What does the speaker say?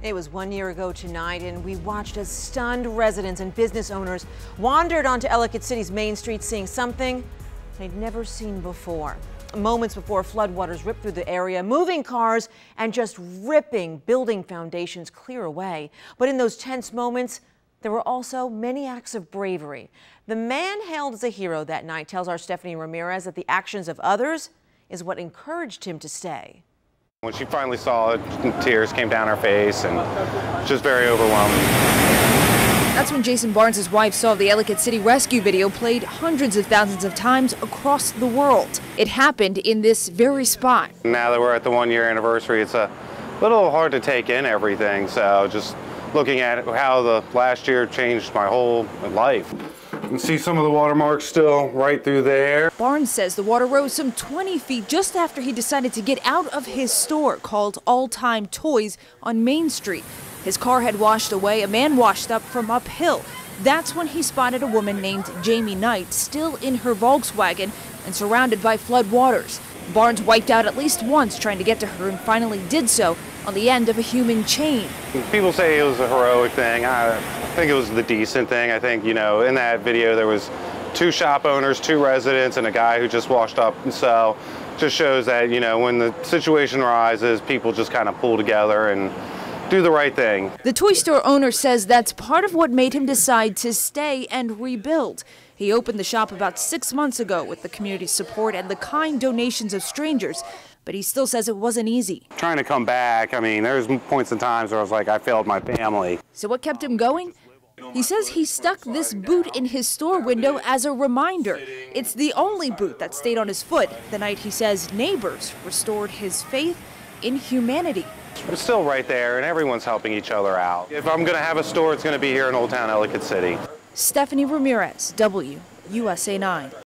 It was 1 year ago tonight, and we watched as stunned residents and business owners wandered onto Ellicott City's main street, seeing something they'd never seen before. Moments before floodwaters ripped through the area, moving cars and just ripping building foundations clear away. But in those tense moments, there were also many acts of bravery. The man hailed as a hero that night tells our Stephanie Ramirez that the actions of others is what encouraged him to stay. When she finally saw it, tears came down her face and just very overwhelming. That's when Jason Barnes' wife saw the Ellicott City rescue video played hundreds of thousands of times across the world. It happened in this very spot. Now that we're at the 1 year anniversary, it's a little hard to take in everything. So just looking at how the last year changed my whole life. You can see some of the watermarks still right through there. Barnes says the water rose some 20 feet just after he decided to get out of his store called All Time Toys on Main Street. His car had washed away, a man washed up from uphill. That's when he spotted a woman named Jamie Knight still in her Volkswagen and surrounded by flood waters. Barnes wiped out at least once trying to get to her and finally did so on the end of a human chain. People say it was a heroic thing. I think it was the decent thing. I think, in that video there was 2 shop owners, 2 residents, and a guy who just washed up. And so just shows that, when the situation arises, people just kind of pull together and do the right thing. The toy store owner says that's part of what made him decide to stay and rebuild. He opened the shop about 6 months ago with the community's support and the kind donations of strangers, but he still says it wasn't easy. Trying to come back, there's points in times where I was like, I failed my family. So what kept him going? He says he stuck this boot in his store window as a reminder. It's the only boot that stayed on his foot the night he says neighbors restored his faith in humanity. It's still right there, and everyone's helping each other out. If I'm going to have a store, it's going to be here in Old Town Ellicott City. Stephanie Ramirez, WUSA 9.